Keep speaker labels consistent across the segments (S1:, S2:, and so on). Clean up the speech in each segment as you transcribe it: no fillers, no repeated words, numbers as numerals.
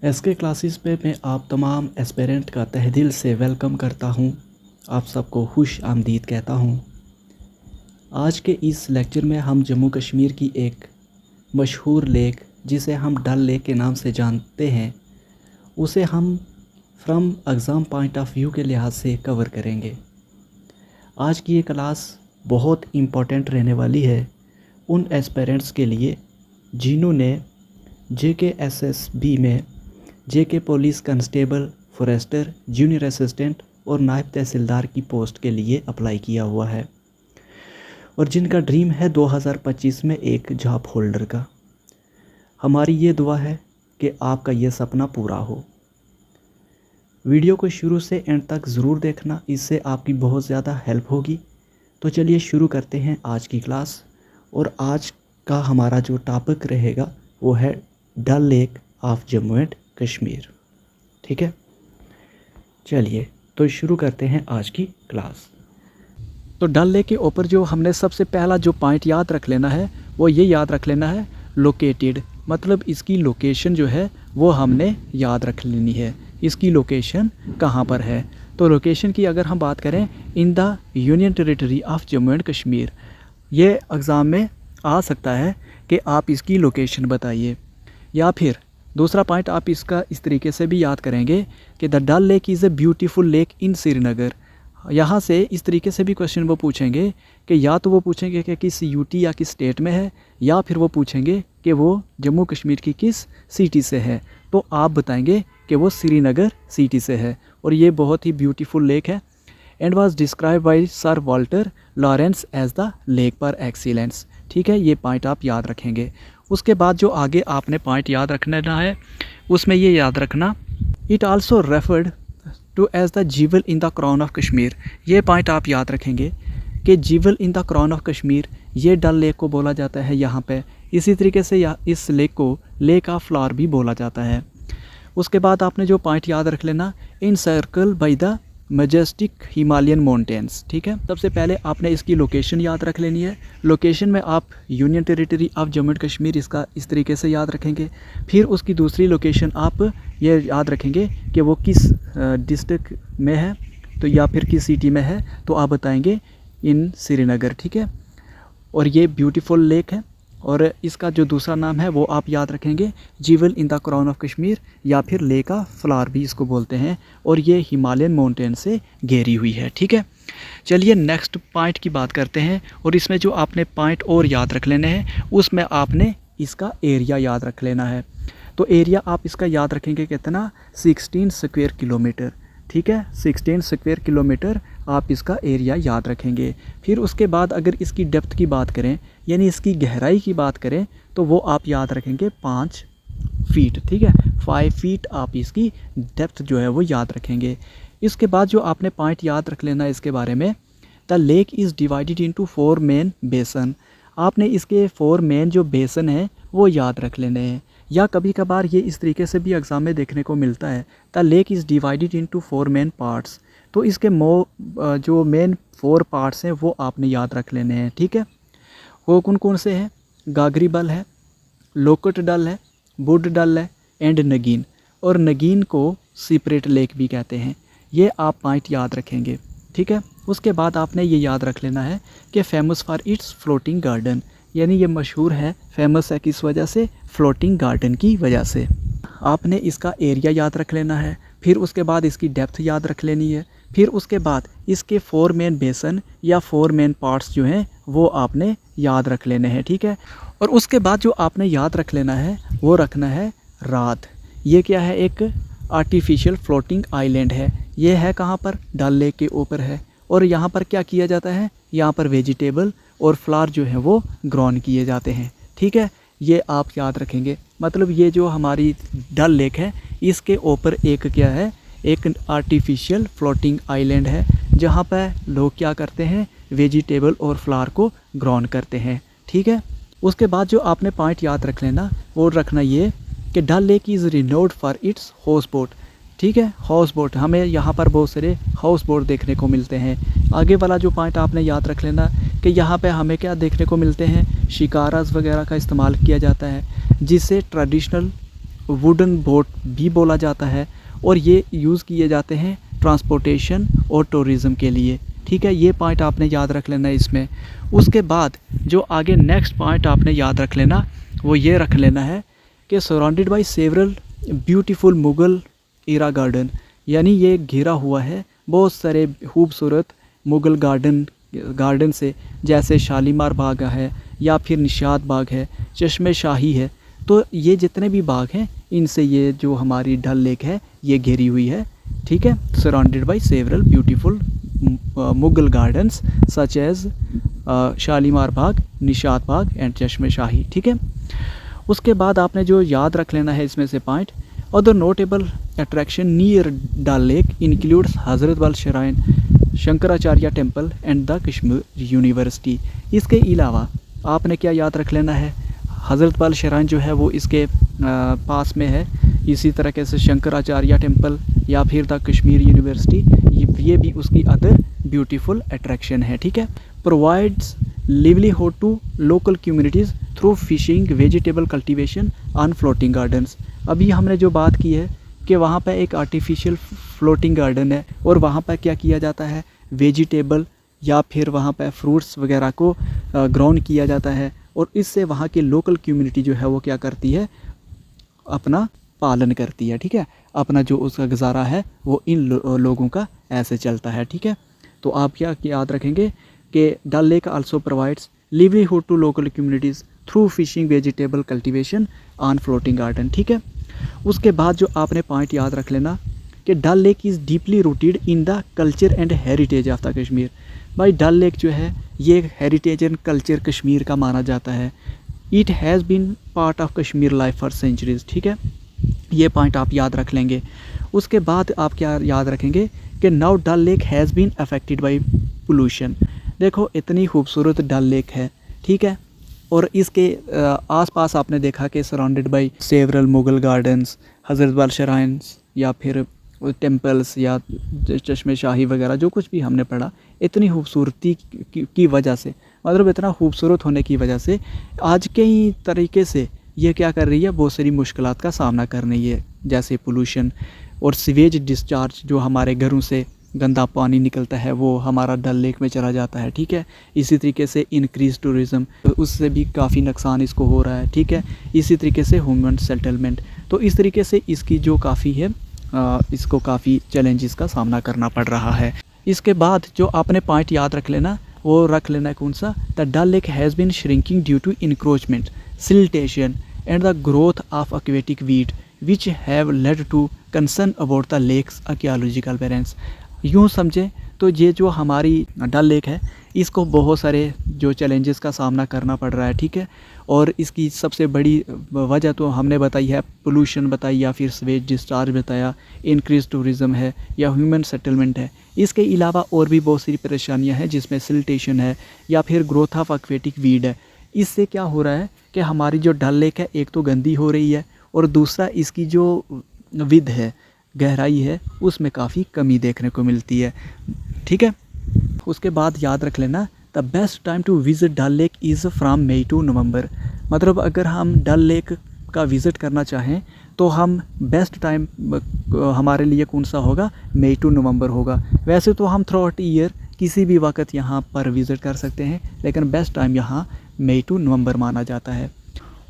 S1: SK classes पे मैं आप तमाम एस्पिरेंट का तहे दिल से वेलकम करता हूँ। आप सबको खुश आमदीद कहता हूँ। आज के इस लेक्चर में हम जम्मू कश्मीर की एक मशहूर लेक जिसे हम डल लेक के नाम से जानते हैं, उसे हम from exam point of view के लिहाज से कवर करेंगे। आज की ये क्लास बहुत इम्पोर्टेंट रहने वाली है उन एस्पिरेंट्स के लिए जिन्होंने JKSSB में JK police constable, forester, junior assistant और नायब तहसीलदार की पोस्ट के लिए अप्लाई किया हुआ है और जिनका ड्रीम है 2025 में एक जॉब होल्डर का। हमारी ये दुआ है कि आपका ये सपना पूरा हो। वीडियो को शुरू से एंड तक ज़रूर देखना, इससे आपकी बहुत ज़्यादा हेल्प होगी। तो चलिए शुरू करते हैं आज की क्लास। और आज का हमारा जो टॉपिक रहेगा वो है Dal lake of Jammu and Kashmir. ठीक है, चलिए तो शुरू करते हैं आज की क्लास। तो डल लेक के ऊपर जो हमने सबसे पहला जो पॉइंट याद रख लेना है वो ये याद रख लेना है लोकेटेड, मतलब इसकी लोकेशन जो है वो हमने याद रख लेनी है। इसकी लोकेशन कहाँ पर है? तो लोकेशन की अगर हम बात करें, in the union territory of Jammu and Kashmir, ये एग्ज़ाम में आ सकता है कि आप इसकी लोकेशन बताइए। या फिर दूसरा पॉइंट आप इसका इस तरीके से भी याद करेंगे कि the Dal lake is a beautiful lake in Srinagar. यहाँ से इस तरीके से भी क्वेश्चन वो पूछेंगे कि या तो वो पूछेंगे कि किस यूटी या किस स्टेट में है, या फिर वो पूछेंगे कि वो जम्मू कश्मीर की किस सिटी से है। तो आप बताएंगे कि वो श्रीनगर सिटी से है और ये बहुत ही ब्यूटीफुल लेक है। And was describe by sir Walter Lawrence as the lake par excellence. ठीक है, ये पॉइंट आप याद रखेंगे। उसके बाद जो आगे आपने पॉइंट याद रखना है उसमें ये याद रखना, it also referred to as the jewel in the crown of Kashmir. ये पॉइंट आप याद रखेंगे कि jewel in the crown of Kashmir, ये डल लेक को बोला जाता है यहाँ पे। इसी तरीके से इस लेक को लेक ऑफ फ्लावर भी बोला जाता है। उसके बाद आपने जो पॉइंट याद रख लेना, encircled by the majestic Himalayan mountains. ठीक है, सबसे पहले आपने इसकी लोकेशन याद रख लेनी है। लोकेशन में आप union territory of Jammu and Kashmir इसका इस तरीके से याद रखेंगे। फिर उसकी दूसरी लोकेशन आप ये याद रखेंगे कि वो किस डिस्ट्रिक्ट में है, तो या फिर किस सिटी में है, तो आप बताएंगे इन श्रीनगर। ठीक है, और ये ब्यूटीफुल लेक है और इसका जो दूसरा नाम है वो आप याद रखेंगे jewel in the crown of Kashmir, या फिर लेक ऑफ फ्लावर भी इसको बोलते हैं, और ये हिमालयन माउंटेन से घेरी हुई है। ठीक है, चलिए नेक्स्ट पॉइंट की बात करते हैं। और इसमें जो आपने पॉइंट और याद रख लेने हैं उसमें आपने इसका एरिया याद रख लेना है। तो एरिया आप इसका याद रखेंगे कितना, 16 स्क्वायर किलोमीटर। ठीक है, 16 स्क्वायर किलोमीटर आप इसका एरिया याद रखेंगे। फिर उसके बाद अगर इसकी डेप्थ की बात करें, यानी इसकी गहराई की बात करें, तो वो आप याद रखेंगे 5 फीट। ठीक है, 5 फीट आप इसकी डेप्थ जो है वो याद रखेंगे। इसके बाद जो आपने पॉइंट याद रख लेना है इसके बारे में, the lake is divided into 4 main बेसन। आपने इसके 4 मेन जो बेसन हैं वो याद रख लेने हैं। या कभी कभार ये इस तरीके से भी एग्ज़ाम में देखने को मिलता है, the lake is divided into 4 main parts. तो इसके जो मेन 4 पार्ट्स हैं वो आपने याद रख लेने हैं। ठीक है, वो कौन कौन से हैं? गागरी बल है, लोकट डल है, बुड डल है एंड नगीन। और नगीन को सेपरेट लेक भी कहते हैं। ये आप पॉइंट याद रखेंगे। ठीक है, उसके बाद आपने ये याद रख लेना है कि famous for its floating garden, यानी ये मशहूर है, फेमस है किस वजह से? फ्लोटिंग गार्डन की वजह से। आपने इसका एरिया याद रख लेना है। फिर उसके बाद इसकी डेप्थ याद रख लेनी है। फिर उसके बाद इसके 4 मेन बेसन या 4 मेन पार्ट्स जो हैं वो आपने याद रख लेने हैं। ठीक है, और उसके बाद जो आपने याद रख लेना है वो रखना है रात। ये क्या है? एक आर्टिफिशियल फ्लोटिंग आइलैंड है। ये है कहाँ पर? डल लेक के ऊपर है। और यहाँ पर क्या किया जाता है? यहाँ पर वेजिटेबल और फ्लावर जो है वो ग्रोन किए जाते हैं। ठीक है, ये आप याद रखेंगे। मतलब ये जो हमारी डल लेक है इसके ऊपर एक क्या है? एक आर्टिफिशियल फ्लोटिंग आइलैंड है जहाँ पर लोग क्या करते हैं? वेजिटेबल और फ्लावर को ग्रोन करते हैं। ठीक है, उसके बाद जो आपने पॉइंट याद रख लेना वो रखना ये कि Dal lake is renowned for its houseboat. ठीक है, हाउस बोट, हमें यहाँ पर बहुत सारे हाउस बोट देखने को मिलते हैं। आगे वाला जो पॉइंट आपने याद रख लेना कि यहाँ पे हमें क्या देखने को मिलते हैं? शिकाराज वगैरह का इस्तेमाल किया जाता है, जिससे ट्रेडिशनल वुडन बोट भी बोला जाता है, और ये यूज़ किए जाते हैं ट्रांसपोर्टेशन और टूरिज़्म के लिए। ठीक है, ये पॉइंट आपने याद रख लेना है इसमें। उसके बाद जो आगे नेक्स्ट पॉइंट आपने याद रख लेना, वो ये रख लेना है कि surrounded by several beautiful Mughal era garden, यानी ये घिरा हुआ है बहुत सारे खूबसूरत मुग़ल गार्डन से, जैसे शालीमार बाग है या फिर निशात बाग है, चश्मे शाही है। तो ये जितने भी बाग हैं इनसे ये जो हमारी डल लेक है ये घिरी हुई है। ठीक है, surrounded by several beautiful Mughal gardens such as Shalimar Bagh, Nishat Bagh and चश्मे शाही। ठीक है, उसके बाद आपने जो याद रख लेना है इसमें से point, other notable attraction near Dal lake includes Hazratbal shrine, Shankaracharya temple and the Kashmir university. इसके अलावा आपने क्या याद रख लेना है, हज़रत बल श्राइन जो है वो इसके पास में है, इसी तरीके से शंकराचार्य टेम्पल या फिर द कश्मीर यूनिवर्सिटी, ये भी उसकी अदर ब्यूटीफुल अट्रैक्शन है। ठीक है, provides livelihood to local communities through fishing, vegetable cultivation on floating gardens. अभी हमने जो बात की है कि वहाँ पर एक आर्टिफिशियल फ्लोटिंग गार्डन है, और वहाँ पर क्या किया जाता है, वेजिटेबल या फिर वहाँ पर फ्रूट्स वगैरह को ग्राउंड किया जाता है, और इससे वहाँ की लोकल कम्युनिटी जो है वो क्या करती है, अपना पालन करती है। ठीक है, अपना जो उसका गुजारा है वो इन लोगों का ऐसे चलता है। ठीक है, तो आप क्या याद रखेंगे कि Dal lake also provides livelihood to local communities through fishing, vegetable cultivation on floating garden. ठीक है, उसके बाद जो आपने पॉइंट याद रख लेना कि Dal lake is deeply rooted in the culture and heritage of the Kashmir. भाई डल लेक जो है ये हेरिटेज एंड कल्चर कश्मीर का माना जाता है। It has been part of Kashmir life for centuries. ठीक है, ये पॉइंट आप याद रख लेंगे। उसके बाद आप क्या याद रखेंगे कि now Dal lake has been affected by pollution. देखो इतनी खूबसूरत डल लेक है, ठीक है, और इसके आसपास आपने देखा कि surrounded by several Mughal gardens, हज़रत बल श्राइन्स या फिर टेम्पल्स या चश्मे शाही वगैरह जो कुछ भी हमने पढ़ा, इतनी खूबसूरती की वजह से, मतलब इतना खूबसूरत होने की वजह से आज के ही तरीके से ये क्या कर रही है, बहुत सारी मुश्किलात का सामना कर रही है, जैसे पोल्यूशन और सीवेज डिस्चार्ज, जो हमारे घरों से गंदा पानी निकलता है वो हमारा डल लेक में चला जाता है। ठीक है, इसी तरीके से इंक्रीज टूरिज़्म, उससे भी काफ़ी नुकसान इसको हो रहा है। ठीक है, इसी तरीके से ह्यूमन सेटलमेंट, तो इस तरीके से इसकी जो काफ़ी है इसको काफ़ी चैलेंजेस का सामना करना पड़ रहा है। इसके बाद जो आपने पॉइंट याद रख लेना, वो रख लेना है कौन सा, the Dal lake has been shrinking due to encroachment, siltation and the growth of aquatic weed which have led to concern about the lake's archaeological balance. यूँ समझें तो ये जो हमारी डल लेक है इसको बहुत सारे जो चैलेंजेस का सामना करना पड़ रहा है। ठीक है, और इसकी सबसे बड़ी वजह तो हमने बताई है, पोल्यूशन बताई या फिर स्वेज डिस्चार्ज बताया, इंक्रीज टूरिज़्म है या ह्यूमन सेटलमेंट है। इसके अलावा और भी बहुत सारी परेशानियां हैं जिसमें सिल्टेशन है या फिर ग्रोथ ऑफ एक्वेटिक वीड है। इससे क्या हो रहा है कि हमारी जो डल लेक है एक तो गंदी हो रही है, और दूसरा इसकी जो विद है, गहराई है, उसमें काफ़ी कमी देखने को मिलती है। ठीक है, उसके बाद याद रख लेना the best time to visit Dal lake is from May to November. मतलब अगर हम डल लेक का विज़िट करना चाहें तो हम बेस्ट टाइम हमारे लिए कौन सा होगा, मई टू नवंबर होगा। वैसे तो हम थ्रू आउट ईयर किसी भी वक्त यहाँ पर विज़िट कर सकते हैं, लेकिन बेस्ट टाइम यहाँ मई टू नवंबर माना जाता है।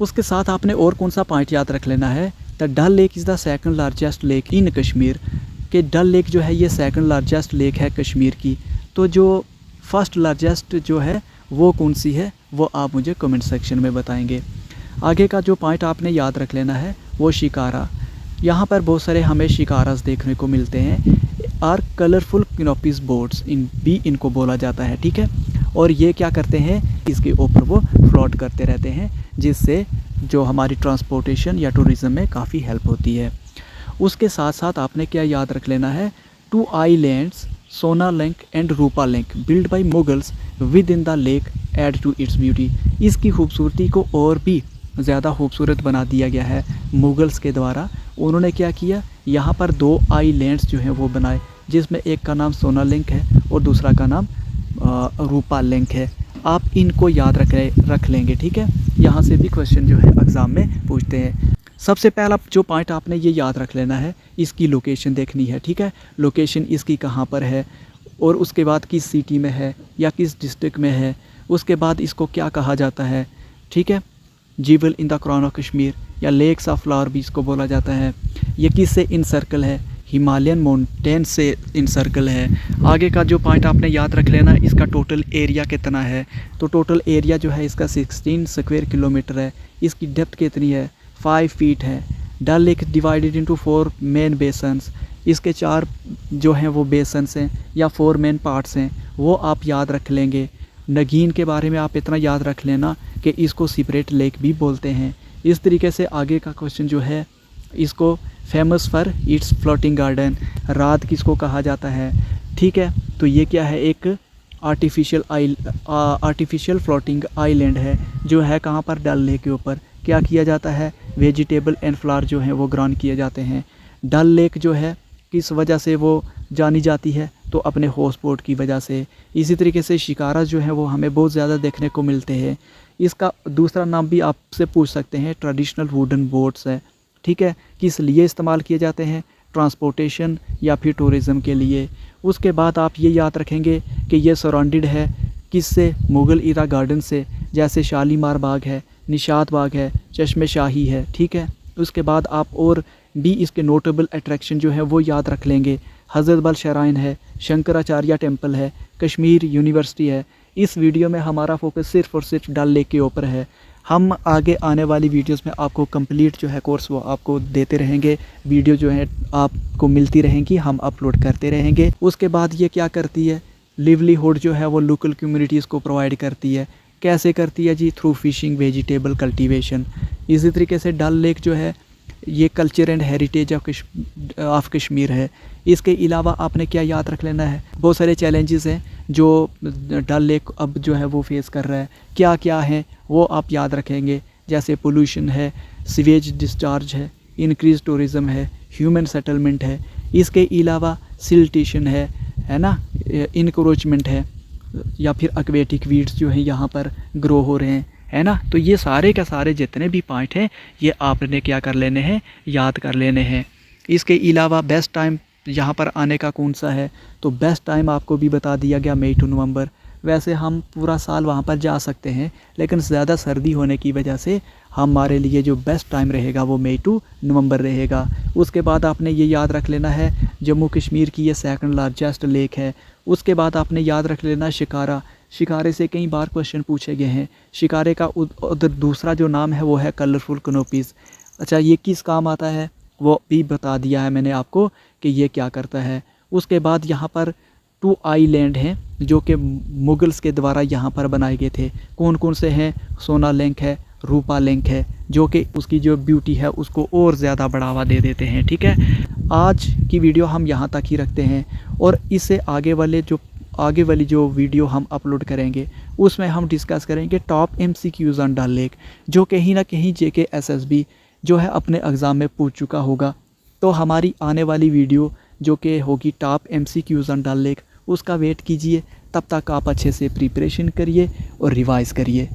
S1: उसके साथ आपने और कौन सा पॉइंट याद रख लेना है, the Dal lake is the second largest lake in Kashmir. कि डल लेक जो है ये सेकंड लार्जेस्ट लेक है कश्मीर की। तो जो फर्स्ट लार्जेस्ट जो है वो कौन सी है, वो आप मुझे कमेंट सेक्शन में बताएंगे। आगे का जो पॉइंट आपने याद रख लेना है वो शिकारा। यहाँ पर बहुत सारे हमें शिकारास देखने को मिलते हैं, आर कलरफुल कैनोपीज बोट्स इनको बोला जाता है। ठीक है, और ये क्या करते हैं, इसके ऊपर वो फ्लोट करते रहते हैं, जिससे जो हमारी ट्रांसपोर्टेशन या टूरिज़्म में काफ़ी हेल्प होती है। उसके साथ साथ आपने क्या याद रख लेना है, 2 islands Sona Lank and Rupa Lank build by Mughals within the lake add to its beauty. इसकी खूबसूरती को और भी ज़्यादा खूबसूरत बना दिया गया है मुगल्स के द्वारा। उन्होंने क्या किया, यहाँ पर 2 आइलैंड्स जो हैं वो बनाए, जिसमें एक का नाम सोना लिंक है और दूसरा का नाम रूपा लिंक है। आप इनको याद रख लेंगे। ठीक है, यहाँ से भी क्वेश्चन जो है एग्ज़ाम में पूछते हैं। सबसे पहला जो पॉइंट आपने ये याद रख लेना है, इसकी लोकेशन देखनी है, ठीक है। लोकेशन इसकी कहाँ पर है और उसके बाद किस सिटी में है या किस डिस्ट्रिक्ट में है, उसके बाद इसको क्या कहा जाता है, ठीक है। Jewel in the crown of Kashmir या लेक्स ऑफ फ्लावर भी इसको बोला जाता है। ये किससे इन सर्कल है, हिमालयन माउंटेन से इन सर्कल है। आगे का जो पॉइंट आपने याद रख लेना, इसका टोटल एरिया कितना है। तो टोटल एरिया जो है इसका 16 स्क्वायर किलोमीटर है। इसकी डेप्थ कितनी है, 5 फीट है। Dal lake divided into 4 main बेसन्स, इसके 4 जो हैं वो बेसन्स हैं या 4 मेन पार्ट्स हैं, वो आप याद रख लेंगे। नगीन के बारे में आप इतना याद रख लेना कि इसको सेपरेट लेक भी बोलते हैं। इस तरीके से आगे का क्वेश्चन जो है, इसको famous for its floating garden, रात किसको कहा जाता है, ठीक है। तो ये क्या है, एक आर्टिफिशियल फ्लोटिंग आइलैंड है जो है कहाँ पर, डल लेक के ऊपर। क्या किया जाता है, वेजिटेबल एंड फ्लावर जो हैं वो ग्राउन किए जाते हैं। डल लेक जो है किस वजह से वो जानी जाती है, तो अपने हाउस बोट की वजह से। इसी तरीके से शिकारा जो है वो हमें बहुत ज़्यादा देखने को मिलते हैं। इसका दूसरा नाम भी आपसे पूछ सकते हैं, ट्रेडिशनल वुडन बोट्स है, ठीक है। किस लिए इस्तेमाल किए जाते हैं, ट्रांसपोर्टेशन या फिर टूरिज़म के लिए। उसके बाद आप ये याद रखेंगे कि ये सराउंडेड है किससे, मुग़ल इरा गार्डन से, जैसे शालीमार बाग है, निशात बाग है, चश्मे शाही है, ठीक है। उसके बाद आप और भी इसके नोटेबल अट्रैक्शन जो है वो याद रख लेंगे। हज़रत बल शराइन है, शंकराचार्य टेम्पल है, कश्मीर यूनिवर्सिटी है। इस वीडियो में हमारा फोकस सिर्फ़ और सिर्फ डल लेक के ऊपर है। हम आगे आने वाली वीडियोस में आपको कंप्लीट जो है कोर्स वो आपको देते रहेंगे। वीडियो जो है आपको मिलती रहेंगी, हम अपलोड करते रहेंगे। उसके बाद ये क्या करती है, लिवलीहुड जो है वो लोकल कम्युनिटीज़ को प्रोवाइड करती है। कैसे करती है जी, थ्रू फिशिंग, वेजिटेबल कल्टीवेशन। इसी तरीके से डल लेक जो है ये culture and heritage of Kashmir है। इसके अलावा आपने क्या याद रख लेना है, बहुत सारे चैलेंजेस हैं जो डल लेक अब जो है वो फेस कर रहा है। क्या क्या है वो आप याद रखेंगे, जैसे पोल्यूशन है, सीवेज डिस्चार्ज है, इंक्रीज टूरिज़म है, ह्यूमन सेटलमेंट है। इसके अलावा सिल्टेशन है ना, इनक्रोचमेंट है, या फिर एक्वेटिक वीड्स जो हैं यहाँ पर ग्रो हो रहे हैं, है ना। तो ये सारे के सारे जितने भी पॉइंट हैं ये आपने क्या कर लेने हैं, याद कर लेने हैं। इसके अलावा बेस्ट टाइम यहाँ पर आने का कौन सा है, तो बेस्ट टाइम आपको भी बता दिया गया, मई टू नवंबर। वैसे हम पूरा साल वहाँ पर जा सकते हैं, लेकिन ज़्यादा सर्दी होने की वजह से हमारे लिए जो बेस्ट टाइम रहेगा वो मई टू नवंबर रहेगा। उसके बाद आपने ये याद रख लेना है, जम्मू कश्मीर की ये सेकंड लार्जेस्ट लेक है। उसके बाद आपने याद रख लेना शिकारा। शिकारे से कई बार क्वेश्चन पूछे गए हैं। शिकारे का उधर दूसरा जो नाम है वो है कलरफुल कनोपीज़। अच्छा, ये किस काम आता है वो भी बता दिया है मैंने आपको कि ये क्या करता है। उसके बाद यहाँ पर 2 आइलैंड हैं जो कि मुगल्स के द्वारा यहाँ पर बनाए गए थे। कौन कौन से हैं, सोना लेक है, रूपा लेक है, जो कि उसकी जो ब्यूटी है उसको और ज़्यादा बढ़ावा दे देते हैं, ठीक है। आज की वीडियो हम यहाँ तक ही रखते हैं और इससे आगे वाली जो वीडियो हम अपलोड करेंगे उसमें हम डिस्कस करेंगे top MCQs on Dal lake, जो कहीं ना कहीं JK SSB जो है अपने एग्ज़ाम में पूछ चुका होगा। तो हमारी आने वाली वीडियो जो कि होगी top MCQs on Dal lake, उसका वेट कीजिए। तब तक आप अच्छे से प्रिपरेशन करिए और रिवाइज़ करिए।